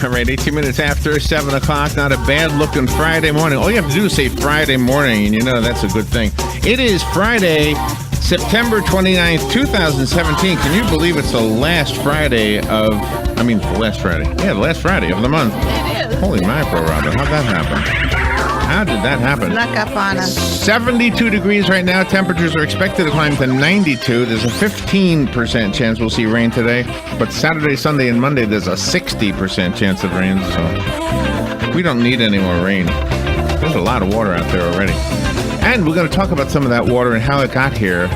All right, 18 minutes after 7 o'clock. Not a bad-looking Friday morning. All you have to do is say Friday morning, and you know that's a good thing. It is Friday, September 29th, 2017. Can you believe it's the last Friday of... the last Friday. Yeah, the last Friday of the month. It is. Holy mackerel, Robin. How'd that happen? How did that happen? Snuck up on us. 72 degrees right now. Temperatures are expected to climb to 92. There's a 15% chance we'll see rain today. But Saturday, Sunday, and Monday, there's a 60% chance of rain. So we don't need any more rain. There's a lot of water out there already. And we're going to talk about some of that water and how it got here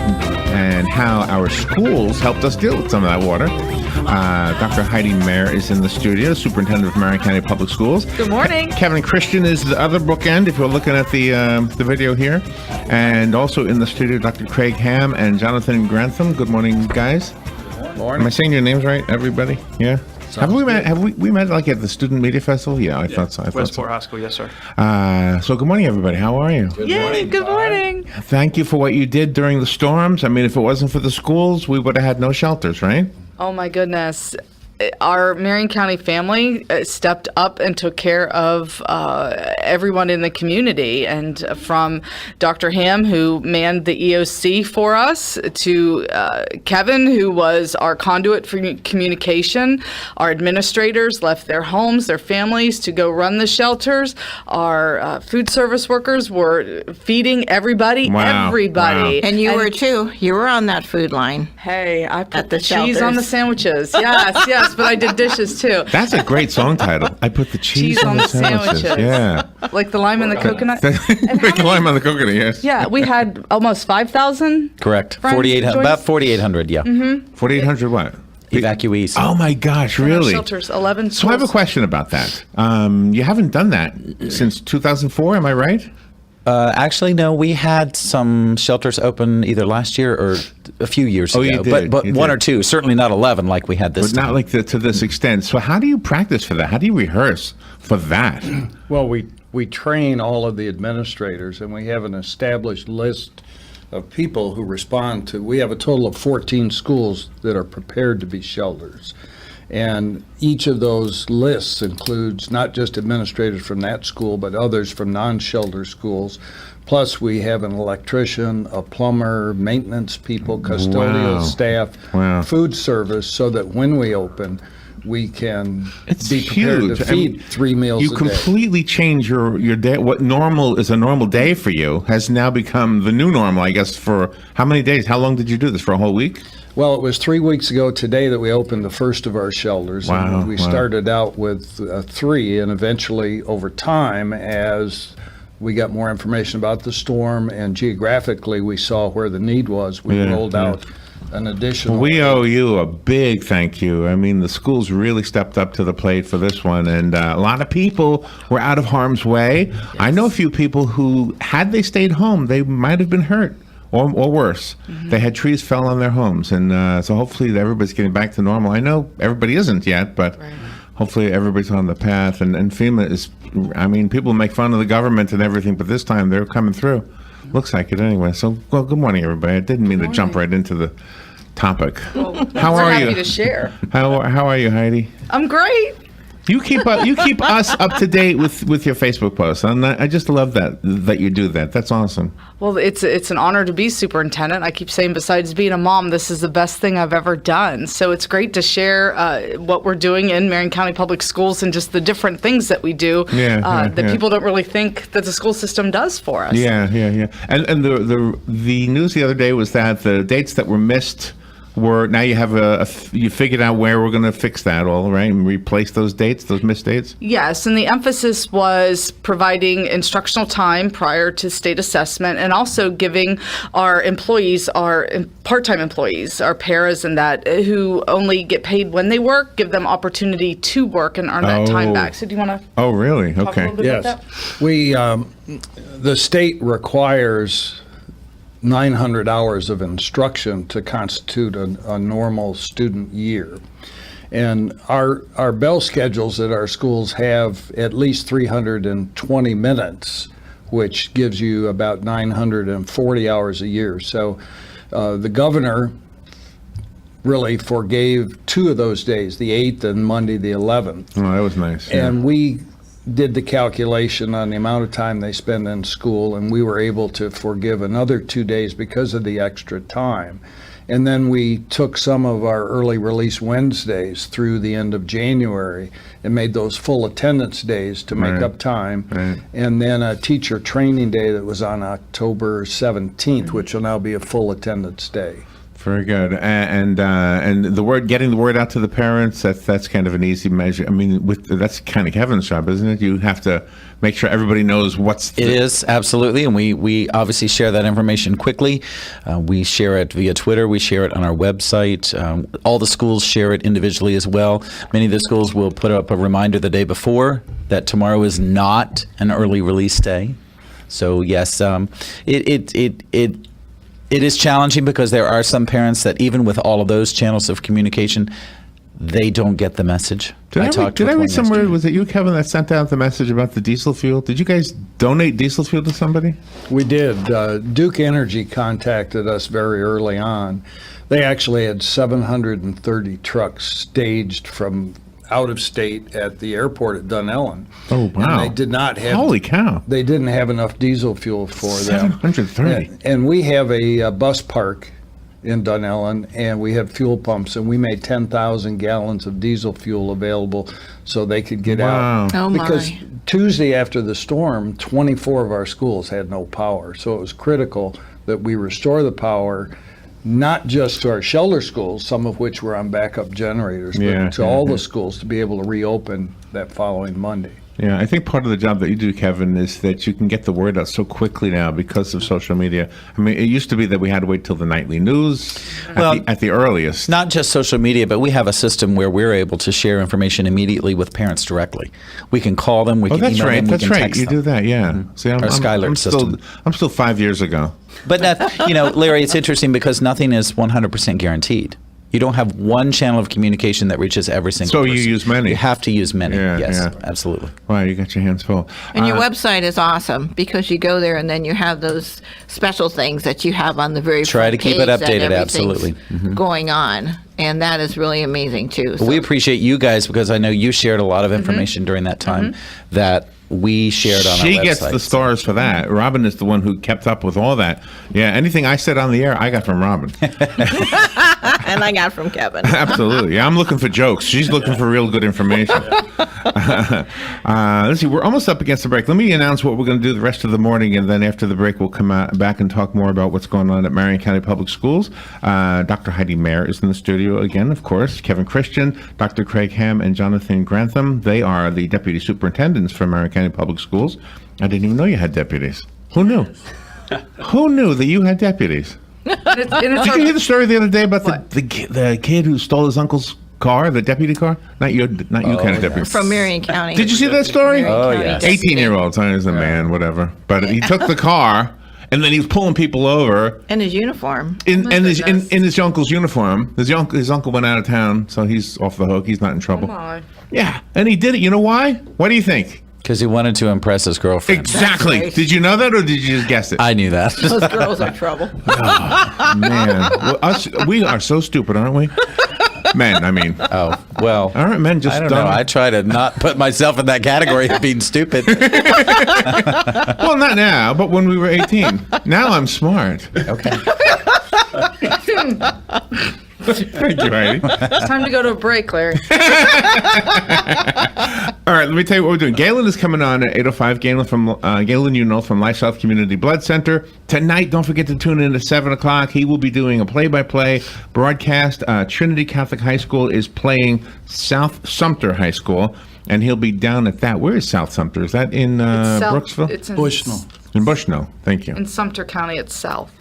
and how our schools helped us deal with some of that water. Dr. Heidi Maier is in the studio, Superintendent of Marion County Public Schools. Good morning. Kevin Christian is the other bookend, if you're looking at the video here. And also in the studio, Dr. Craig Ham and Jonathan Grantham. Good morning, guys. Good morning. Am I saying your names right, everybody? Yeah? Have we met like at the Student Media Festival? Yeah, I thought so. Westport High School, yes, sir. So good morning, everybody. How are you? Yay, good morning. Thank you for what you did during the storms. If it wasn't for the schools, we would have had no shelters, right? Oh my goodness. Our Marion County family stepped up and took care of everyone in the community, and from Dr. Ham, who manned the EOC for us, to Kevin, who was our conduit for communication. Our administrators left their homes, their families, to go run the shelters. Our food service workers were feeding everybody. Wow. Everybody. And you were too. You were on that food line. Hey, I put At the cheese on the shelters. sandwiches. Yes, yes, but I did dishes too. That's a great song title. I put the cheese on the sandwiches. Yeah. Like the lime and the coconut. Like the lime on the coconut, yes. Yeah, we had almost 5,000. Correct. Friends 4,800, joined- about 4,800, yeah. 4,800 what? Evacuees. Oh my gosh, in our really? Shelters, 11 So I have a schools. question about that. You haven't done that since 2004, am I right? Actually, no, we had some shelters open either last year or a few years Oh, ago. you did, But you one did. or two, certainly not 11 like we had this But time. not like to this extent. So how do you practice for that? How do you rehearse for that? Well, we train all of the administrators, and we have an established list of people who respond to. We have a total of 14 schools that are prepared to be shelters. And each of those lists includes not just administrators from that school, but others from non-shelter schools. Plus, we have an electrician, a plumber, maintenance people, custodial Wow. staff, Wow. food service, so that when we open, we can It's be prepared huge. to feed 3 meals You a day. completely change your day. What normal is a normal day for you has now become the new normal, I guess, for how many days? How long did you do this? For a whole week? Well, it was 3 weeks ago today that we opened the first of our shelters. Wow, And we wow. started out with 3, and eventually, over time, as we got more information about the storm and geographically we saw where the need was, we Yeah, rolled yeah. out an additional. We owe you a big thank you. The schools really stepped up to the plate for this one, and a lot of people were out of harm's way. I know a few people who, had they stayed home, they might have been hurt. Or worse, they had trees fell on their homes, and so hopefully everybody's getting back to normal. I know everybody isn't yet, but hopefully everybody's on the path. And FEMA is, people make fun of the government and everything, but this time they're coming through. Looks like it anyway. So, well, good morning, everybody. I didn't mean to jump right into the topic. How We're are happy you? to share. How are you, Heidi? I'm great. You keep us up to date with your Facebook posts, and I just love that you do that. That's awesome. Well, it's an honor to be superintendent. I keep saying, besides being a mom, this is the best thing I've ever done. So it's great to share what we're doing in Marion County Public Schools and just the different things that we do that people don't really think that the school system does for us. Yeah. And the news the other day was that the dates that were missed were, now you have you figured out where we're going to fix that all, right, and replace those dates, those missed dates? Yes, and the emphasis was providing instructional time prior to state assessment, and also giving our employees, our part-time employees, our paras and that, who only get paid when they work, give them opportunity to work and earn that time back. So do you want to Oh, really? talk a Okay. little bit about that? Yes. We, the state requires 900 hours of instruction to constitute a normal student year. And our bell schedules at our schools have at least 320 minutes, which gives you about 940 hours a year. So the governor really forgave 2 of those days, the 8th and Monday the 11th. Oh, that was nice. Yeah. And we did the calculation on the amount of time they spend in school, and we were able to forgive another 2 days because of the extra time. And then we took some of our early release Wednesdays through the end of January and made those full attendance days to make Right. up time. Right. And then a teacher training day that was on October 17th, which will now be a full attendance day. Very good. And the word, getting the word out to the parents, that's kind of an easy measure. I mean, that's kind of Kevin's job, isn't it? You have to make sure everybody knows what's. It is, absolutely, and we obviously share that information quickly. We share it via Twitter. We share it on our website. All the schools share it individually as well. Many of the schools will put up a reminder the day before that tomorrow is not an early release day. So yes, it is challenging because there are some parents that even with all of those channels of communication, they don't get the message. Did I talked read with one somewhere? yesterday. Was it you, Kevin, that sent out the message about the diesel fuel? Did you guys donate diesel fuel to somebody? We did. Duke Energy contacted us very early on. They actually had 730 trucks staged from out of state at the airport at Dunellen. Oh, wow. And they did not have. Holy cow. They didn't have enough diesel fuel for them. 730. And we have a bus park in Dunellen, and we have fuel pumps, and we made 10,000 gallons of diesel fuel available so they could get Wow. out. Oh, Because my. Tuesday after the storm, 24 of our schools had no power. So it was critical that we restore the power, not just to our shelter schools, some of which were on backup generators, but Yeah, to yeah, all yeah. the schools to be able to reopen that following Monday. Yeah, I think part of the job that you do, Kevin, is that you can get the word out so quickly now because of social media. I mean, it used to be that we had to wait till the nightly news Well, at the earliest. Not just social media, but we have a system where we're able to share information immediately with parents directly. We can call them, we Oh, can that's email right. them, we That's can right. text You them. do that, yeah. See, Our Skylert system. I'm still 5 years ago. But that, Larry, it's interesting because nothing is 100% guaranteed. You don't have one channel of communication that reaches every single So person. you use many. You have to use many. Yeah, yes, yeah. absolutely. Wow, you got your hands full. And your website is awesome because you go there and then you have those special things that you have on the very Try front to keep page it that updated, everything's absolutely. going on, and that is really amazing too. But we appreciate you guys because I know you shared a lot of information during that time that we shared on our website. She gets the stars for that. Robin is the one who kept up with all that. Yeah, anything I said on the air, I got from Robin. And I got from Kevin. Absolutely. Yeah, I'm looking for jokes. She's looking for real good information. Let's see. We're almost up against the break. Let me announce what we're going to do the rest of the morning, and then after the break, we'll come back and talk more about what's going on at Marion County Public Schools. Dr. Heidi Maier is in the studio again, of course. Kevin Christian, Dr. Craig Ham, and Jonathan Grantham. They are the deputy superintendents for Marion County Public Schools. I didn't even know you had deputies. Who knew? Who knew that you had deputies? Did you hear the story the other day about the kid who stole his uncle's car, the deputy car? Not you kind of deputy. From Marion County. Did you see that story? Marion Oh, County yes. Deputy. 18-year-old, so he's a man, whatever. But he took the car, and then he was pulling people over In his uniform. in his uncle's uniform. His uncle went out of town, so he's off the hook. He's not in trouble. Yeah, and he did it. You know why? What do you think? Because he wanted to impress his girlfriend. Exactly. right. Did you know that, or did you just guess it? I knew that. Those girls are trouble. Man, we are so stupid, aren't we? Men, I mean. Oh, well. All right, men, just I don't know. don't. I try to not put myself in that category of being stupid. Well, not now, but when we were 18. Now I'm smart. Okay. Thank you, Heidi. It's time to go to a break, Larry. All right, let me tell you what we're doing. Galen is coming on at 8:05. Galen, you know, from Life South Community Blood Center. Tonight, don't forget to tune in at 7 o'clock. He will be doing a play-by-play broadcast. Trinity Catholic High School is playing South Sumter High School, and he'll be down at that. Where is South Sumter? Is that in Brooksville? It's in Bushnell. In Bushnell. Thank you. In Sumter County itself.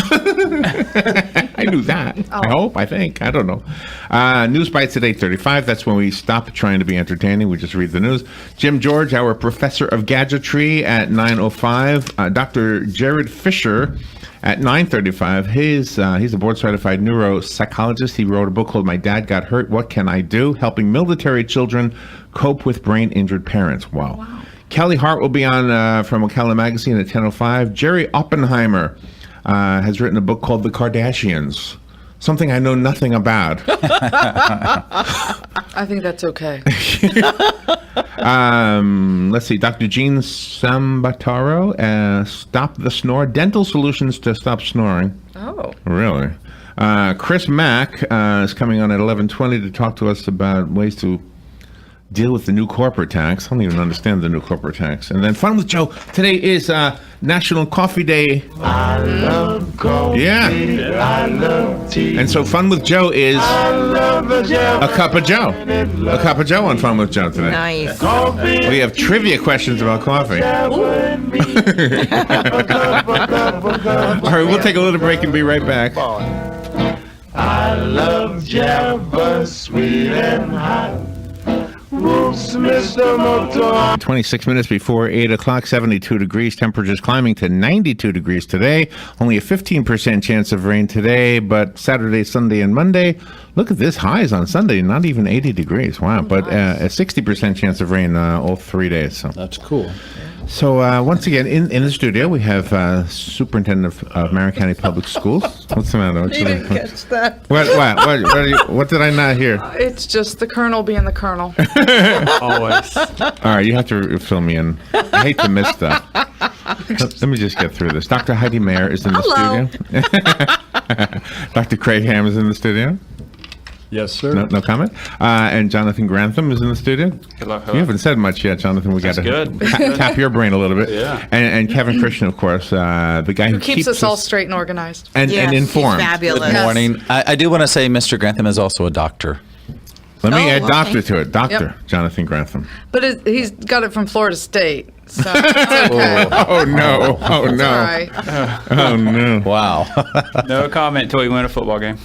I knew that. I think. I don't know. News Bites at 8:35. That's when we stop trying to be entertaining. We just read the news. Jim George, our professor of gadgetry, at 9:05. Dr. Jared Fisher at 9:35. He's a board-certified neuropsychologist. He wrote a book called My Dad Got Hurt, What Can I Do? Helping military children cope with brain-injured parents. Wow. Kelly Hart will be on from Ocala Magazine at 10:05. Jerry Oppenheimer has written a book called The Kardashians. something I know nothing about. I think that's okay. Let's see. Dr. Jean Sambataro, Stop the Snore, dental solutions to stop snoring. Oh. Really? Chris Mack is coming on at 11:20 to talk to us about ways to deal with the new corporate tax. I don't even understand the new corporate tax. And then Fun with Joe. Today is National Coffee Day. I love coffee. Yeah. I love tea. And so Fun with Joe is I love the jam. a cup of Joe. A cup of Joe on Fun with Joe today. Nice. Coffee. We have trivia questions about coffee. All right, we'll take a little break and be right back. I love Java, sweet and hot. Whoops, Mr. Motor. 26 minutes before 8 o'clock, 72 degrees. Temperatures climbing to 92 degrees today. Only a 15% chance of rain today, but Saturday, Sunday, and Monday. Look at this. Highs on Sunday, not even 80 degrees. Wow. But a 60% chance of rain all 3 days. So. That's cool. So once again, in the studio, we have Superintendent of Marion County Public Schools. What's the matter? You didn't catch that. What did I not hear? It's just the Colonel being the Colonel. Always. All right, you have to fill me in. I hate to miss stuff. Let me just get through this. Dr. Heidi Maier is in the studio. Dr. Craig Ham is in the studio. Yes, sir. No comment. And Jonathan Grantham is in the studio. Hello. You haven't said much yet, Jonathan. We got to good. tap your brain a little bit. Yeah. And Kevin Christian, of course, the guy who Keeps us all straight and organized. and Yes, informed. he's fabulous. Yes. Morning. I do want to say Mr. Grantham is also a doctor. Let me Oh, add well, doctor thank to it. Doctor Yep. Jonathan Grantham. But he's got it from Florida State, so it's okay. Oh no! Oh It's no! all right. Oh no! Wow. No comment until we win a football game.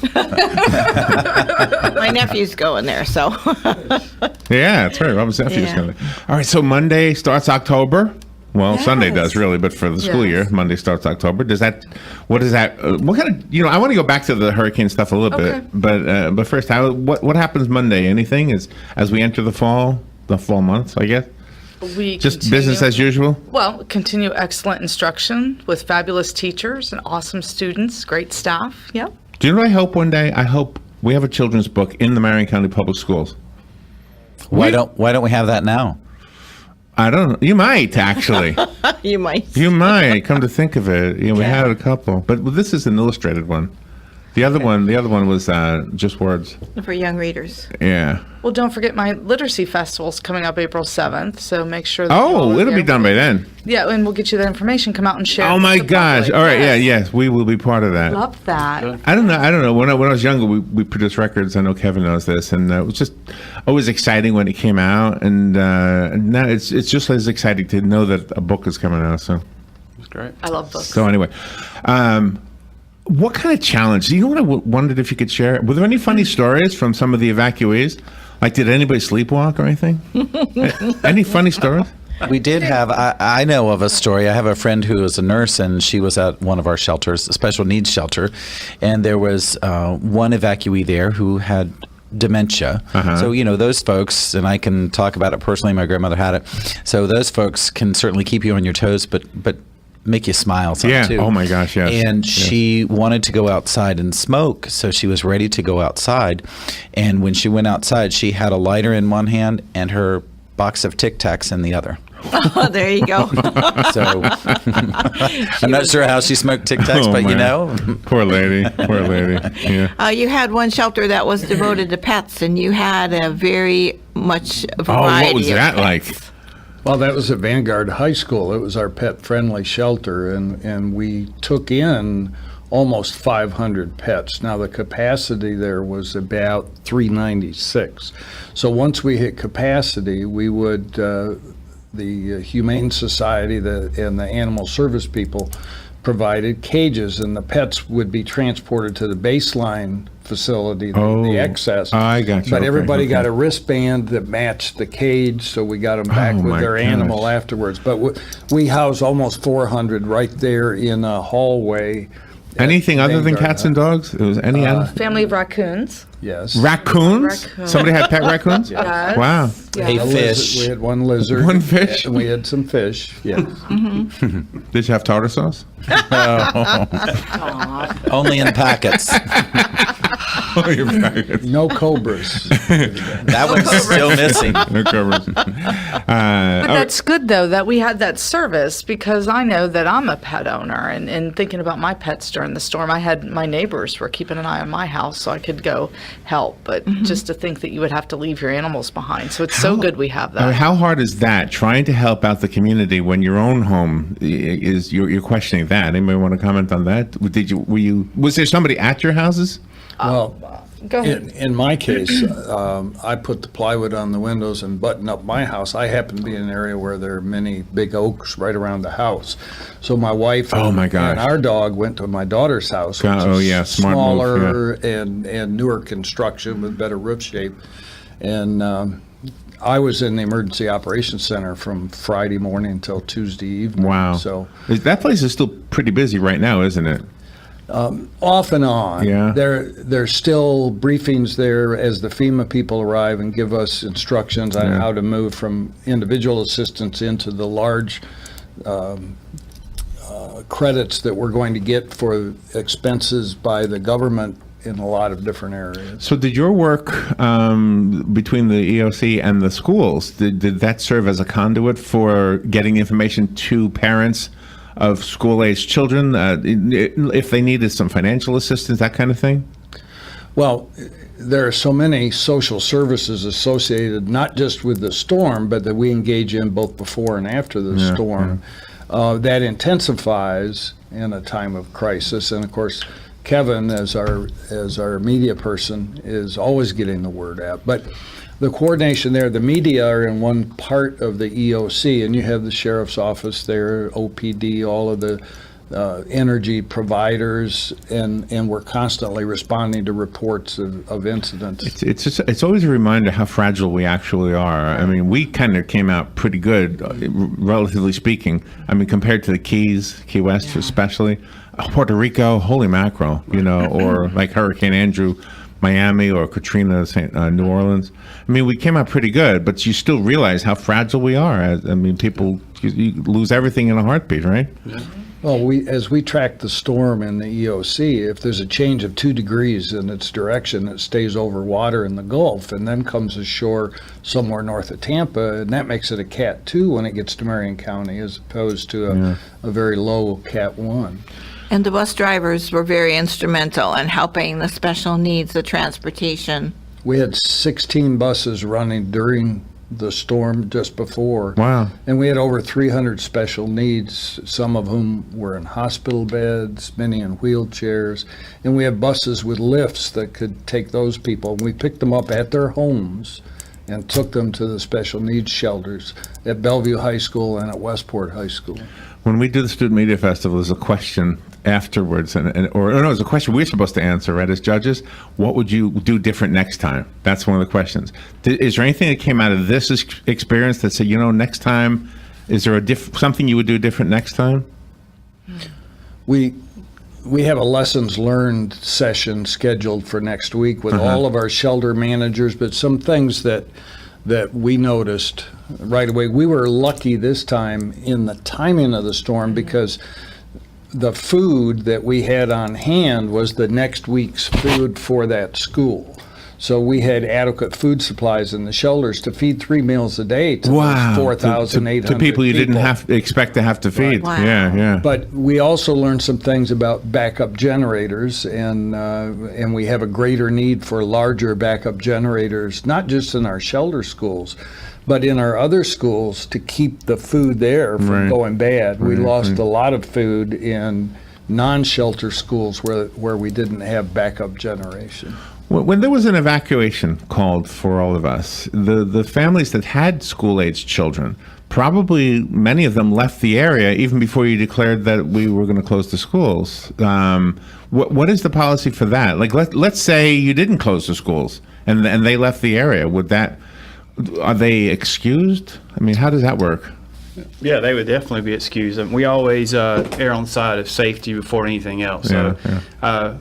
My nephew's going there, so. Yeah, that's right. Robert Zephyr is Yeah. going to. All right, so Monday starts October. Well, Sunday does really, but for the school year, Yes. Monday starts October. Does that? What is that? What kind of? I want to go back to the hurricane stuff a little Okay. bit, but first, what happens Monday? Anything as we enter the fall months? I guess We just continue- business as usual. Well, continue excellent instruction with fabulous teachers and awesome students, great staff. Yep. Do you know what I hope one day? I hope we have a children's book in the Marion County Public Schools. Why don't we have that now? I don't know. You might actually. You might. You might come to think of it. We had a couple, but this is an illustrated one. The other one was just words. For young readers. Yeah. Well, don't forget my literacy festival's coming up April 7th, so make sure that you all Oh, are it'll be there. done by then. Yeah, and we'll get you that information. Come out and share. Oh it my with the gosh! public. All right, Yes. yes, we will be part of that. Love that. I don't know. When I was younger, we produced records. I know Kevin knows this, and it was just always exciting when it came out. And now it's just as exciting to know that a book is coming out. So That's great. I love books. so anyway, what kind of challenge? You know what I wondered if you could share? Were there any funny stories from some of the evacuees? Like, did anybody sleepwalk or anything? Any funny stories? We did have, I know of a story. I have a friend who is a nurse, and she was at one of our shelters, a special needs shelter, and there was one evacuee there who had dementia. So, those folks, and I can talk about it personally, my grandmother had it, so those folks can certainly keep you on your toes, but make you smile some Yeah. too. Oh my gosh, yes. And Yes. she wanted to go outside and smoke, so she was ready to go outside. And when she went outside, she had a lighter in one hand and her box of Tic Tacs in the other. Oh, there you go. So I'm not sure how she smoked Tic Tacs, Oh, but man. Poor lady. Poor lady. Yeah. You had one shelter that was devoted to pets, and you had a very much Oh, variety what was of that pets. like? Well, that was at Vanguard High School. It was our pet-friendly shelter, and we took in almost 500 pets. Now, the capacity there was about 396. So once we hit capacity, we would, the Humane Society and the Animal Service people provided cages, and the pets would be transported to the baseline facility, the excess. I got you. But Okay, everybody got okay. a wristband that matched the cage, so we got them back Oh, with my their animal gosh. afterwards. But we house almost 400 right there in a hallway. at Anything other than Vanguard cats and dogs? It was any animal? Family of raccoons. Yes. Raccoons? Raccoon. Somebody had pet raccoons? Yes. Wow. Hey, A fish. We had one lizard. One fish? And we had some fish, yes. Did you have tartar sauce? Only in packets. Oh, you're right. No cobras. That one's still missing. No covers. But that's good, though, that we had that service, because I know that I'm a pet owner, and thinking about my pets during the storm, I had my neighbors were keeping an eye on my house so I could go help. But just to think that you would have to leave your animals behind. So it's so good we have that. How hard is that, trying to help out the community when your own home is, you're questioning that? Anybody want to comment on that? Was there somebody at your houses? Well, Go ahead. in my case, I put the plywood on the windows and button up my house. I happen to be in an area where there are many big oaks right around the house. So my wife Oh, my gosh. and our dog went to my daughter's house, which Oh, is yeah, smart move, smaller and newer construction with better roof shape. And I was in the emergency operations center from Friday morning until Tuesday evening. Wow. So That place is still pretty busy right now, isn't it? off and on. Yeah. There's still briefings there as the FEMA people arrive and give us instructions on Yeah. how to move from individual assistance into the large credits that we're going to get for expenses by the government in a lot of different areas. So did your work between the EOC and the schools, did that serve as a conduit for getting information to parents of school-aged children, if they needed some financial assistance, that kind of thing? Well, there are so many social services associated, not just with the storm, but that we engage in both before and after the storm. That intensifies in a time of crisis. And of course, Kevin, as our media person, is always getting the word out. But the coordination there, the media are in one part of the EOC, and you have the sheriff's office there, OPD, all of the energy providers, and we're constantly responding to reports of incidents. It's always a reminder how fragile we actually are. I mean, we kind of came out pretty good, relatively speaking. I mean, compared to the Keys, Key West especially, Puerto Rico, holy mackerel, or like Hurricane Andrew, Miami, or Katrina, New Orleans. I mean, we came out pretty good, but you still realize how fragile we are. I mean, you lose everything in a heartbeat, right? Well, as we track the storm in the EOC, if there's a change of 2 degrees in its direction, it stays over water in the Gulf and then comes ashore somewhere north of Tampa, and that makes it a Cat 2 when it gets to Marion County, as opposed to a very low Cat 1. And the bus drivers were very instrumental in helping the special needs, the transportation. We had 16 buses running during the storm just before. Wow. And we had over 300 special needs, some of whom were in hospital beds, many in wheelchairs. And we had buses with lifts that could take those people. And we picked them up at their homes and took them to the special needs shelters at Bellevue High School and at Westport High School. When we do the Student Media Festival, there's a question afterwards, it's a question we're supposed to answer, right, as judges. What would you do different next time? That's one of the questions. Is there anything that came out of this experience that said, next time, is there something you would do different next time? We have a lessons learned session scheduled for next week with all of our shelter managers, but some things that we noticed right away. We were lucky this time in the timing of the storm because the food that we had on hand was the next week's food for that school. So we had adequate food supplies in the shelters to feed 3 meals a day to those 4,800 to people you didn't expect to have to feed. Wow. Yeah. But we also learned some things about backup generators, and we have a greater need for larger backup generators, not just in our shelter schools, but in our other schools to keep the food there from going bad. We lost a lot of food in non-shelter schools where we didn't have backup generation. When there was an evacuation called for all of us, the families that had school-aged children, probably many of them left the area even before you declared that we were going to close the schools. What is the policy for that? Like, let's say you didn't close the schools and they left the area. Are they excused? I mean, how does that work? Yeah, they would definitely be excused. And we always err on the side of safety before anything else. So,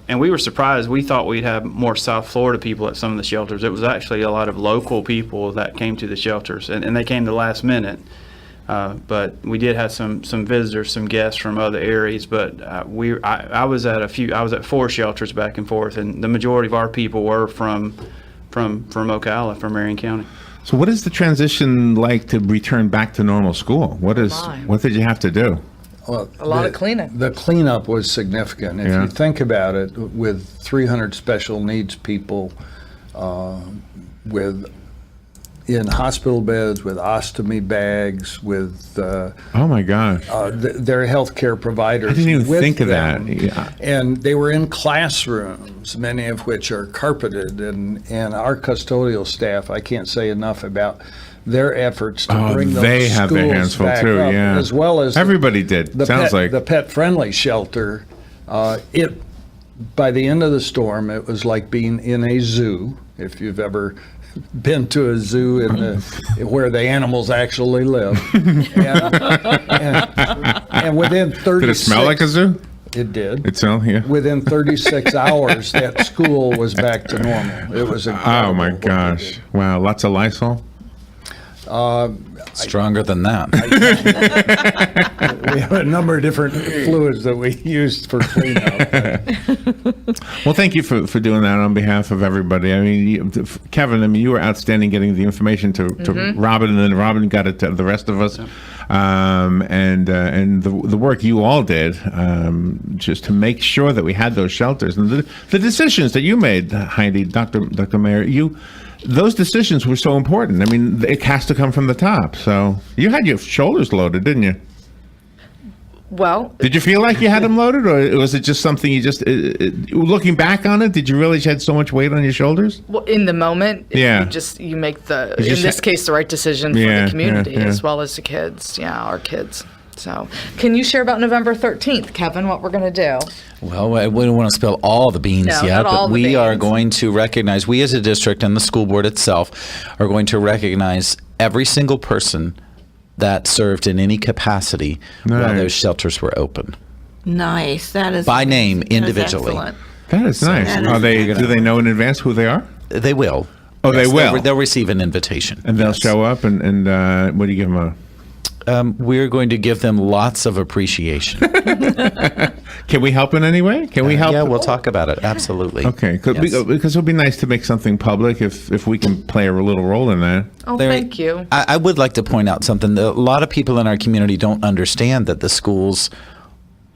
and we were surprised. We thought we'd have more South Florida people at some of the shelters. It was actually a lot of local people that came to the shelters, and they came the last minute. But we did have some visitors, some guests from other areas. But I was at 4 shelters back and forth, and the majority of our people were from Ocala, from Marion County. So what is the transition like to return back to normal school? What did you have to do? Well, A lot of cleaning. The cleanup was significant. If Yeah. you think about it, with 300 special needs people, in hospital beds, with ostomy bags, with Oh my gosh. their healthcare providers. I didn't even with think of them. that. Yeah. And they were in classrooms, many of which are carpeted, and our custodial staff, I can't say enough about their efforts to Oh, bring those they have their schools hands full back too, up, yeah. as well as Everybody did, sounds like. the pet-friendly shelter. By the end of the storm, it was like being in a zoo, if you've ever been to a zoo where the animals actually live. And within 36... Did it smell like a zoo? It did. It smelled, yeah. Within 36 hours, that school was back to normal. It was incredible. Oh my what they gosh. did. Wow, lots of Lysol? Stronger than that. We have a number of different fluids that we used for cleanup. Well, thank you for doing that on behalf of everybody. I mean, Kevin, I mean, you were outstanding getting the information to Robin, and then Robin got it to the rest of us. And the work you all did just to make sure that we had those shelters. And the decisions that you made, Heidi, Dr. Maier, those decisions were so important. I mean, it has to come from the top. So you had your shoulders loaded, didn't you? Well, Did you feel like you had them loaded, or was it just something you just, looking back on it, did you really had so much weight on your shoulders? well, in the moment, Yeah. you make the, You in just this case, the right decision for Yeah, the community yeah, yeah. as well as the kids. Yeah, our kids. So, can you share about November 13th, Kevin, what we're going to do? Well, we don't want to spill all the beans No, yet, not all but the we are beans. going to recognize, we as a district and the school board itself are going to recognize every single person that served in any capacity while Nice. those shelters were open. Nice. That is By name, that is individually. excellent. That is nice. that Are is they? Do they know in advance who they are? They will. Oh, they will? They'll receive an invitation. And they'll Yes. show up, and what do you give them a? We're going to give them lots of appreciation. Can we help in any way? Can we help? Yeah, we'll talk about it. Absolutely. Okay, Yes. because it'll be nice to make something public if we can play a little role in that. Oh, Larry, thank you. I would like to point out something. A lot of people in our community don't understand that the schools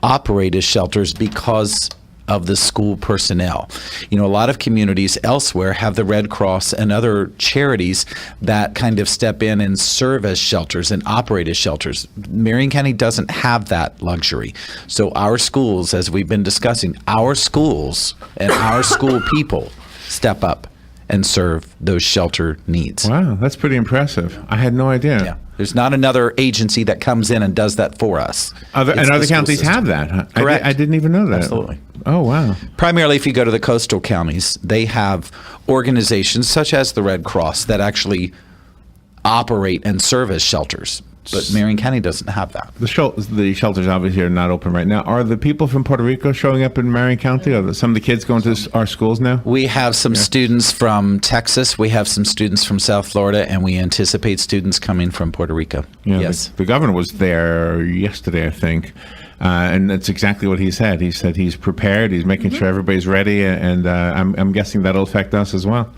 operate as shelters because of the school personnel. You know, a lot of communities elsewhere have the Red Cross and other charities that kind of step in and serve as shelters and operate as shelters. Marion County doesn't have that luxury. So our schools, as we've been discussing, our schools and our school people step up and serve those shelter needs. Wow, that's pretty impressive. I had no idea. Yeah. There's not another agency that comes in and does that for us. And It's other the school counties system. have that. Huh? Correct. I didn't even know that. Absolutely. Oh, wow. Primarily, if you go to the coastal counties, they have organizations such as the Red Cross that actually operate and serve as shelters. But Marion County doesn't have that. The shelters obviously are not open right now. Are the people from Puerto Rico showing up in Marion County? Are some of the kids going to our schools now? We have some students from Texas, we have some students from South Florida, and we anticipate students coming from Puerto Rico. Yeah, Yes. The governor was there yesterday, I think. And that's exactly what he said. He said he's prepared. He's making sure everybody's ready. And I'm guessing that'll affect us as well.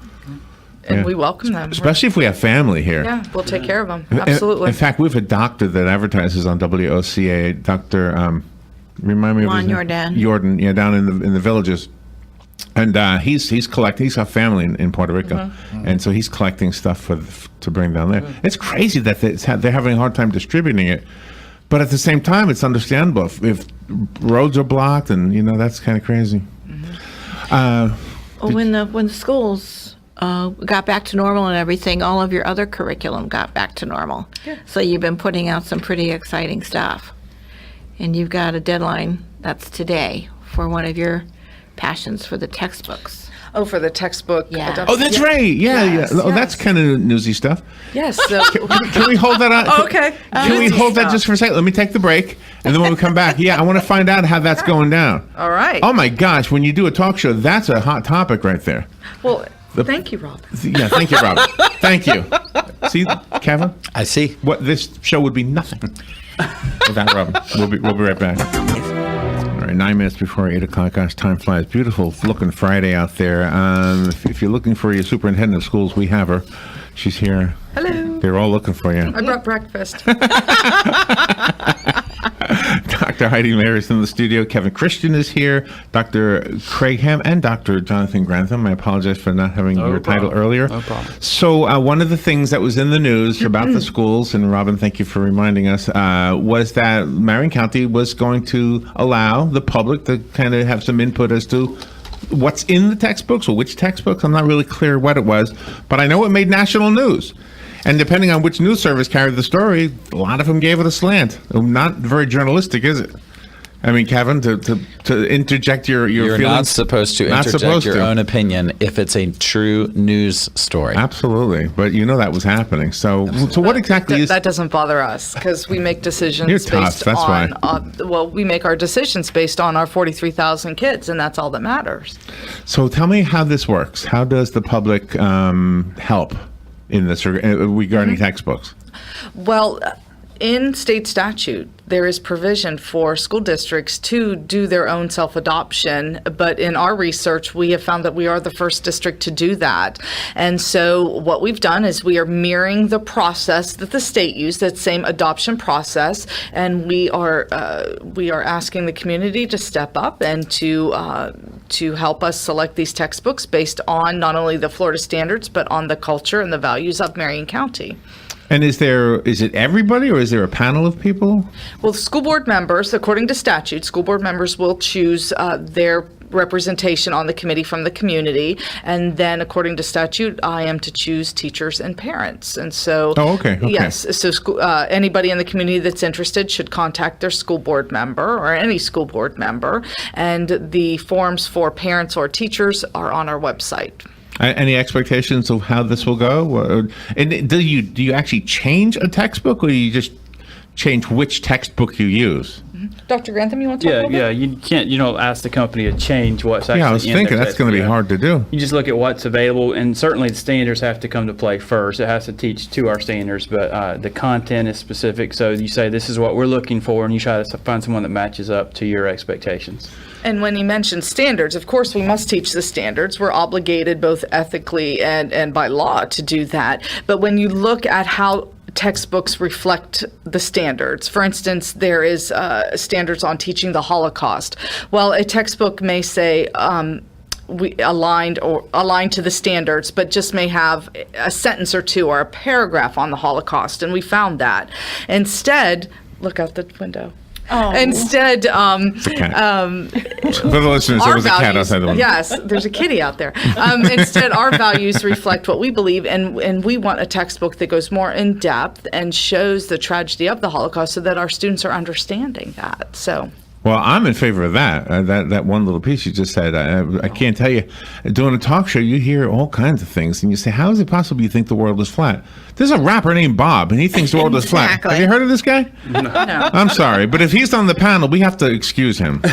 And Yeah. we welcome them. Especially if we have family here. Yeah, we'll take care of them. In- Absolutely. In fact, we have a doctor that advertises on WOCA, Dr. Remind me of his name? Jordan, yeah, down in the villages. And he's collecting. He's got family in Puerto Rico, and so he's collecting stuff to bring down there. It's crazy that they're having a hard time distributing it, but at the same time, it's understandable if roads are blocked, and that's kind of crazy. Well, when the schools got back to normal and everything, all of your other curriculum got back to normal. So you've been putting out some pretty exciting stuff. And you've got a deadline that's today for one of your passions for the textbooks. Oh, for the textbook. Yeah. adoption. Oh, that's right. Yeah, Yes, yeah. Oh, that's yes. kind of newsy stuff. Yes. So, Can we hold that on? Oh, okay. Can we hold that just for a second? Let me take the break, and then when we come back, I want to find out how that's going down. all right. Oh my gosh, when you do a talk show, that's a hot topic right there. Well, thank you, Rob. Yeah, thank you, Robert. Thank you. See, Kevin, I see. what this show would be nothing without Robert. We'll be right back. All right, 9 minutes before 8 o'clock. Gosh, time flies. Beautiful looking Friday out there. If you're looking for your superintendent of schools, we have her. She's here. Hello. They're all looking for you. I brought breakfast. Dr. Heidi Maier is in the studio. Kevin Christian is here. Dr. Craig Ham and Dr. Jonathan Grantham. I apologize for not having your title earlier. No problem. So one of the things that was in the news about the schools, and Robin, thank you for reminding us, was that Marion County was going to allow the public to kind of have some input as to what's in the textbooks or which textbooks. I'm not really clear what it was, but I know it made national news. And depending on which news service carried the story, a lot of them gave it a slant. Not very journalistic, is it? I mean, Kevin, to interject your You're feelings. not supposed to Not interject supposed your to. own opinion if it's a true news story. Absolutely, but that was happening. So what exactly is? That doesn't bother us because we make decisions You're tough, based that's on. why. We make our decisions based on our 43,000 kids, and that's all that matters. So tell me how this works. How does the public help in this regarding textbooks? Well, in state statute, there is provision for school districts to do their own self-adoption, but in our research, we have found that we are the first district to do that. And so what we've done is we are mirroring the process that the state used, that same adoption process, and we are asking the community to step up and to help us select these textbooks based on not only the Florida standards, but on the culture and the values of Marion County. And is it everybody, or is there a panel of people? Well, school board members, according to statute, school board members will choose their representation on the committee from the community, and then according to statute, I am to choose teachers and parents. And so, okay. yes, so anybody in the community that's interested should contact their school board member or any school board member, and the forms for parents or teachers are on our website. Any expectations of how this will go? And do you actually change a textbook, or do you just change which textbook you use? Dr. Grantham, you want to talk about that? You don't ask the company to change what's actually Yeah, I was in thinking their that's going to be textbook. hard to do. You just look at what's available, and certainly the standards have to come to play first. It has to teach to our standards, but the content is specific. So you say, this is what we're looking for, and you try to find someone that matches up to your expectations. And when you mention standards, of course, we must teach the standards. We're obligated both ethically and by law to do that. But when you look at how textbooks reflect the standards, for instance, there is standards on teaching the Holocaust. Well, a textbook may say we aligned to the standards, but just may have a sentence or two or a paragraph on the Holocaust, and we found that. Instead, look out the window. Oh. Instead, For the listeners, there our was a cat values, outside the window. yes, there's a kitty out there. Instead, our values reflect what we believe, and we want a textbook that goes more in depth and shows the tragedy of the Holocaust so that our students are understanding that. So. Well, I'm in favor of that. That one little piece you just said. I can't tell you. Doing a talk show, you hear all kinds of things, and you say, "How is it possible you think the world is flat?" There's a rapper named Bob, and he thinks the world is flat. Exactly. Have you heard of this guy? No. I'm sorry, but if he's on the panel, we have to excuse him. Do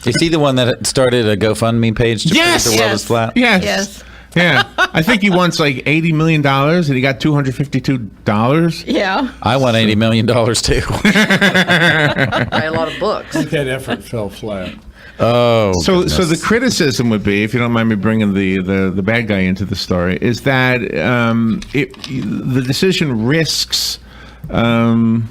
you see the one that started a GoFundMe page to Yes! prove the world Yes. is flat? Yes. Yes. Yeah. I think he wants like $80 million, and he got $252. Yeah. I want $80 million too. Buy a lot of books. That effort fell flat. Oh, So the goodness. criticism would be, if you don't mind me bringing the bad guy into the story, is that the decision risks, I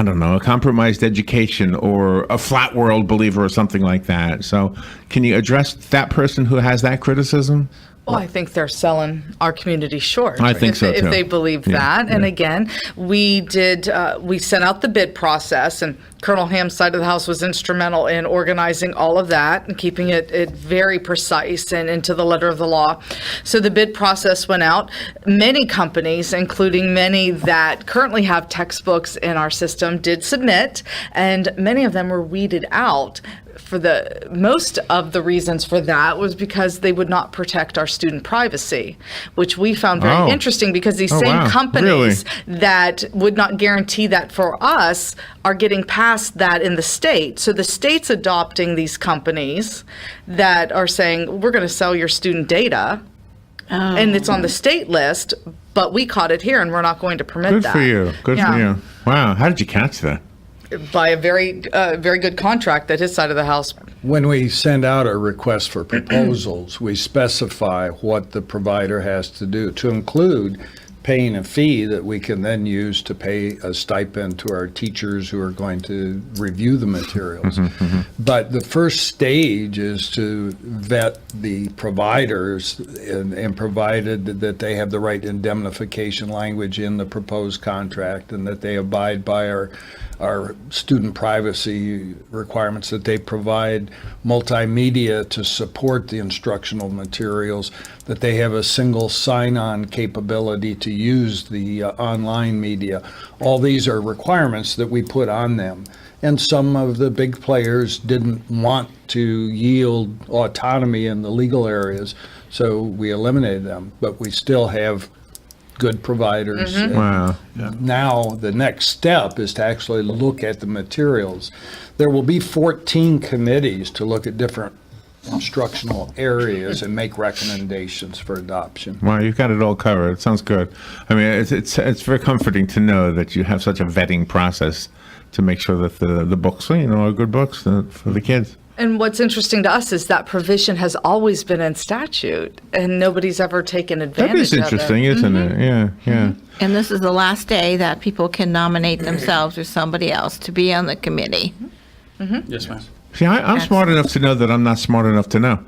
don't know, a compromised education or a flat world believer or something like that. So can you address that person who has that criticism? Well, I think they're selling our community short. I think so, If too. they believe Yeah, that. And yeah. again, we sent out the bid process, and Colonel Ham's side of the house was instrumental in organizing all of that and keeping it very precise and into the letter of the law. So the bid process went out. Many companies, including many that currently have textbooks in our system, did submit, and many of them were weeded out most of the reasons for that was because they would not protect our student privacy, which we found very interesting because these same wow. companies that would not guarantee that for us are getting past that in the state. So the state's adopting these companies that are saying, we're going to sell your student data. And it's on the state list, but we caught it here and we're not going to permit Good that. for you. Good for you. Wow. How did you catch that? By a very good contract that his side of the house. When we send out a request for proposals, we specify what the provider has to do, to include paying a fee that we can then use to pay a stipend to our teachers who are going to review the materials. But the first stage is to vet the providers and provided that they have the right indemnification language in the proposed contract and that they abide by our student privacy requirements, that they provide multimedia to support the instructional materials, that they have a single sign-on capability to use the online media. All these are requirements that we put on them. And some of the big players didn't want to yield autonomy in the legal areas, so we eliminated them. But we still have good providers. Wow. Now, the next step is to actually look at the materials. There will be 14 committees to look at different instructional areas and make recommendations for adoption. Wow, you've got it all covered. It sounds good. I mean, it's very comforting to know that you have such a vetting process to make sure that the books, are good books for the kids. And what's interesting to us is that provision has always been in statute, and nobody's ever taken advantage That is of interesting, it. isn't it? Yeah, yeah. And this is the last day that people can nominate themselves or somebody else to be on the committee. Yes, ma'am. See, I'm smart enough to know that I'm not smart enough to know.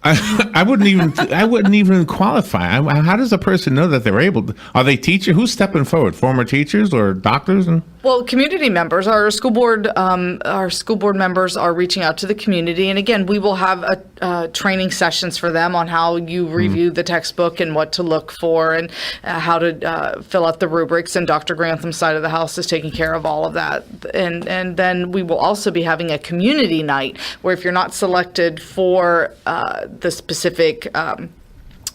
I wouldn't even qualify. How does a person know that they're able to? Are they teachers? Who's stepping forward? Former teachers or doctors? Well, community members, our school board members are reaching out to the community, and again, we will have training sessions for them on how you review the textbook and what to look for, and how to fill out the rubrics. And Dr. Grantham's side of the house is taking care of all of that. And then we will also be having a community night where if you're not selected for the specific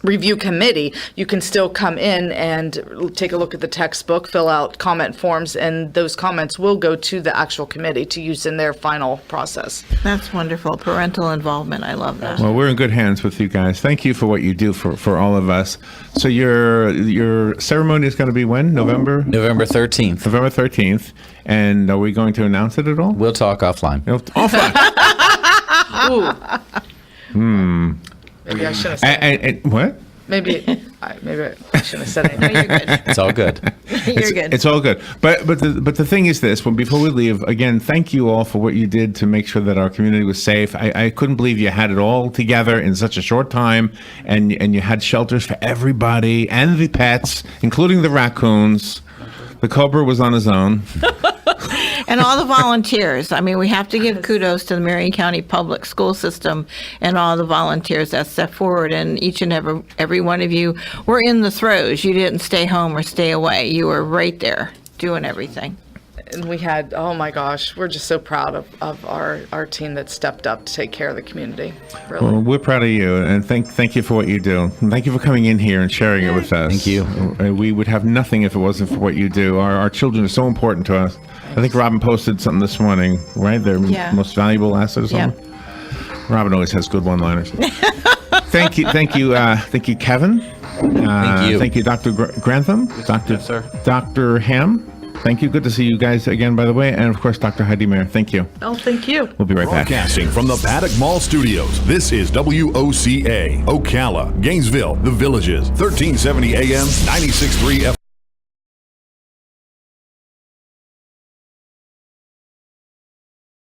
review committee, you can still come in and take a look at the textbook, fill out comment forms, and those comments will go to the actual committee to use in their final process. That's wonderful. Parental involvement. I love that. Well, we're in good hands with you guys. Thank you for what you do for all of us. So your ceremony is going to be when? November 13th. November 13th. And are we going to announce it at all? We'll talk offline. Offline. Maybe I should have said And what? maybe I shouldn't have said anything. You're good. It's all good. You're good. It's all good. But the thing is this, before we leave, again, thank you all for what you did to make sure that our community was safe. I couldn't believe you had it all together in such a short time, and you had shelters for everybody and the pets, including the raccoons. The Cobra was on his own. And all the volunteers. I mean, we have to give kudos to the Marion County Public School System and all the volunteers that stepped forward. And each and every one of you were in the throes. You didn't stay home or stay away. You were right there doing everything. And we had, oh my gosh, we're just so proud of our team that stepped up to take care of the community. Really. Well, we're proud of you, and thank you for what you do. And thank you for coming in here and sharing it with us. Thank you. We would have nothing if it wasn't for what you do. Our children are so important to us. I think Robin posted something this morning, right? Their most valuable asset or something? Yeah. Robin always has good one-liners. Thank you, Kevin. Thank you. Thank you, Dr. Grantham. Yes, sir. Dr. Ham. Thank you. Good to see you guys again, by the way. And, of course, Dr. Heidi Maier. Thank you. Oh, thank you. We'll be right back. Broadcasting from the Paddock Mall Studios, this is WOCA, Ocala, Gainesville, The Villages, 1370 AM, 96.3